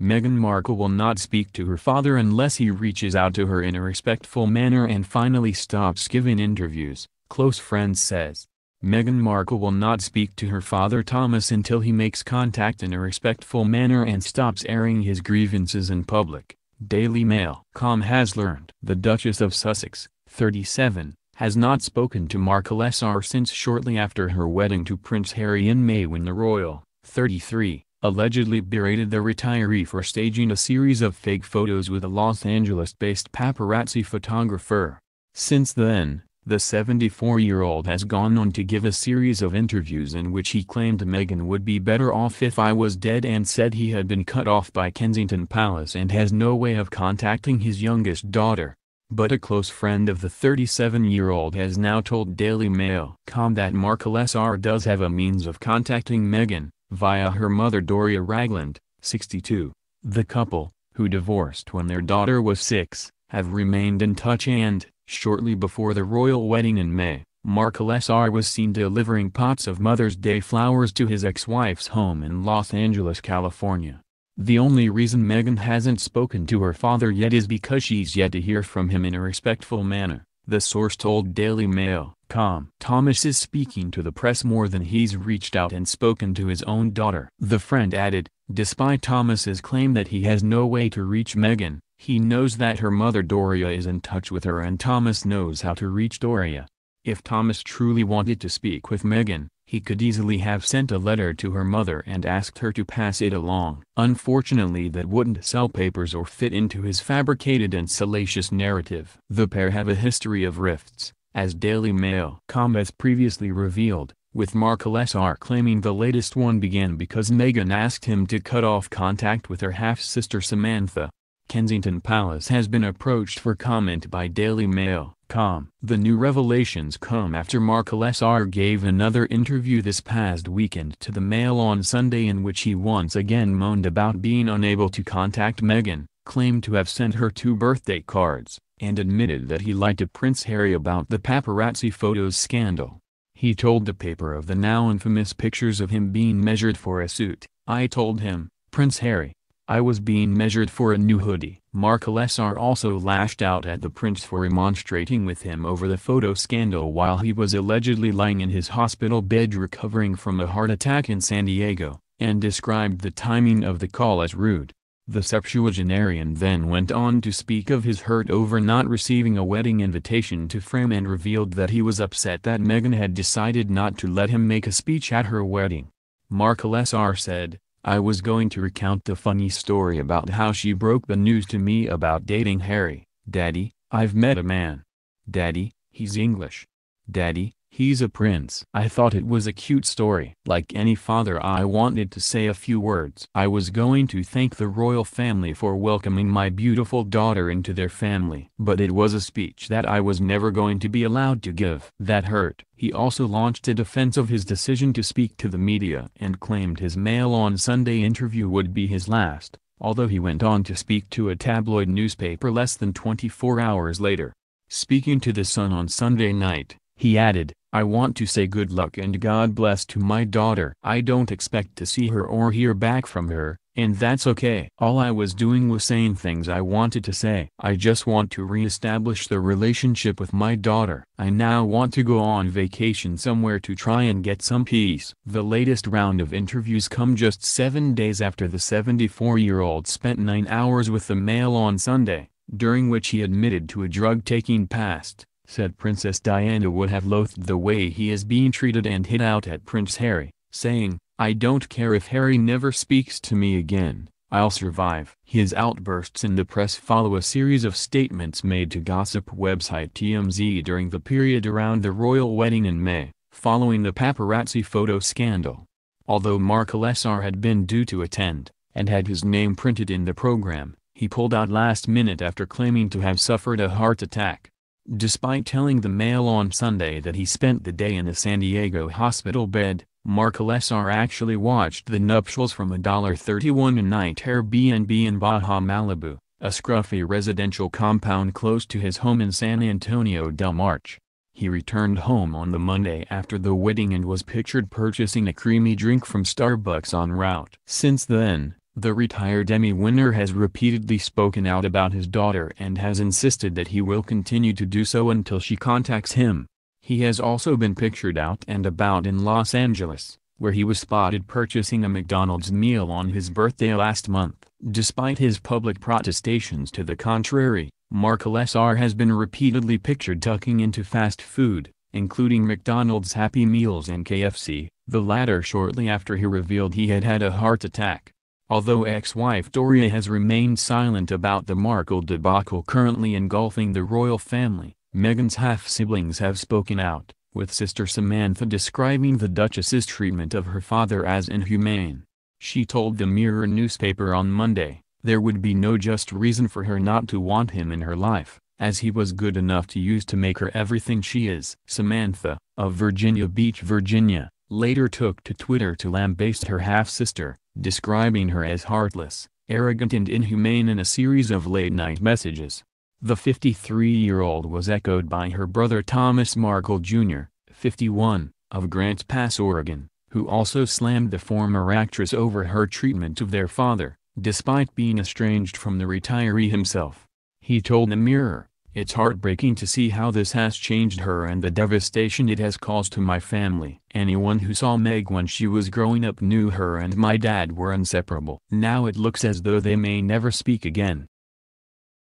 Meghan Markle will not speak to her father unless he reaches out to her in a respectful manner and finally stops giving interviews, close friends says. Meghan Markle will not speak to her father Thomas until he makes contact in a respectful manner and stops airing his grievances in public, Daily Mail.com has learned. The Duchess of Sussex, 37, has not spoken to Markle Sr. since shortly after her wedding to Prince Harry in May when the royal, 33, allegedly berated the retiree for staging a series of fake photos with a Los Angeles-based paparazzi photographer. Since then, the 74-year-old has gone on to give a series of interviews in which he claimed Meghan would be better off if I was dead and said he had been cut off by Kensington Palace and has no way of contacting his youngest daughter. But a close friend of the 37-year-old has now told Daily Mail.com that Markle Sr. does have a means of contacting Meghan, via her mother Doria Ragland, 62. The couple, who divorced when their daughter was 6, have remained in touch and, shortly before the royal wedding in May, Markle Sr. was seen delivering pots of Mother's Day flowers to his ex-wife's home in Los Angeles, California. The only reason Meghan hasn't spoken to her father yet is because she's yet to hear from him in a respectful manner, the source told Daily Mail.com. Thomas is speaking to the press more than he's reached out and spoken to his own daughter. The friend added, despite Thomas's claim that he has no way to reach Meghan, he knows that her mother Doria is in touch with her and Thomas knows how to reach Doria. If Thomas truly wanted to speak with Meghan, he could easily have sent a letter to her mother and asked her to pass it along. Unfortunately, that wouldn't sell papers or fit into his fabricated and salacious narrative. The pair have a history of rifts, as Daily Mail.com has previously revealed, with Markle Sr. claiming the latest one began because Meghan asked him to cut off contact with her half-sister Samantha. Kensington Palace has been approached for comment by Daily Mail.com. The new revelations come after Markle Sr. gave another interview this past weekend to the Mail on Sunday in which he once again moaned about being unable to contact Meghan, claimed to have sent her 2 birthday cards, and admitted that he lied to Prince Harry about the paparazzi photos scandal. He told the paper of the now infamous pictures of him being measured for a suit. I told him, Prince Harry, I was being measured for a new hoodie. Markle Sr. also lashed out at the prince for remonstrating with him over the photo scandal while he was allegedly lying in his hospital bed recovering from a heart attack in San Diego, and described the timing of the call as rude. The septuagenarian then went on to speak of his hurt over not receiving a wedding invitation to Frame and revealed that he was upset that Meghan had decided not to let him make a speech at her wedding. Markle Sr. said, I was going to recount the funny story about how she broke the news to me about dating Harry. Daddy, I've met a man. Daddy, he's English. Daddy, he's a prince. I thought it was a cute story. Like any father, I wanted to say a few words. I was going to thank the royal family for welcoming my beautiful daughter into their family. But it was a speech that I was never going to be allowed to give. That hurt. He also launched a defense of his decision to speak to the media and claimed his Mail on Sunday interview would be his last, although he went on to speak to a tabloid newspaper less than 24 hours later. Speaking to The Sun on Sunday night, he added, I want to say good luck and God bless to my daughter. I don't expect to see her or hear back from her, and that's okay. All I was doing was saying things I wanted to say. I just want to re-establish the relationship with my daughter. I now want to go on vacation somewhere to try and get some peace. The latest round of interviews come just 7 days after the 74-year-old spent 9 hours with the Mail on Sunday, during which he admitted to a drug-taking past. Said Princess Diana would have loathed the way he is being treated and hit out at Prince Harry, saying, I don't care if Harry never speaks to me again, I'll survive. His outbursts in the press follow a series of statements made to gossip website TMZ during the period around the royal wedding in May, following the paparazzi photo scandal. Although Markle Sr. had been due to attend, and had his name printed in the program, he pulled out last minute after claiming to have suffered a heart attack. Despite telling the Mail on Sunday that he spent the day in a San Diego hospital bed, Markle Sr. actually watched the nuptials from a $31 a night Airbnb in Baja Malibu, a scruffy residential compound close to his home in San Antonio del Marche. He returned home on the Monday after the wedding and was pictured purchasing a creamy drink from Starbucks en route. Since then, The retired Emmy winner has repeatedly spoken out about his daughter and has insisted that he will continue to do so until she contacts him. He has also been pictured out and about in Los Angeles, where he was spotted purchasing a McDonald's meal on his birthday last month. Despite his public protestations to the contrary, Markle Sr. has been repeatedly pictured tucking into fast food, including McDonald's Happy Meals and KFC, the latter shortly after he revealed he had had a heart attack. Although ex-wife Doria has remained silent about the Markle debacle currently engulfing the royal family, Meghan's half-siblings have spoken out, with sister Samantha describing the Duchess's treatment of her father as inhumane. She told the Mirror newspaper on Monday, there would be no just reason for her not to want him in her life, as he was good enough to use to make her everything she is. Samantha, of Virginia Beach, Virginia, later took to Twitter to lambaste her half-sister, describing her as heartless, arrogant and inhumane in a series of late-night messages. The 53-year-old was echoed by her brother Thomas Markle Jr., 51, of Grants Pass, Oregon, who also slammed the former actress over her treatment of their father, despite being estranged from the retiree himself. He told the Mirror, "It's heartbreaking to see how this has changed her and the devastation it has caused to my family. Anyone who saw Meg when she was growing up knew her and my dad were inseparable. Now it looks as though they may never speak again."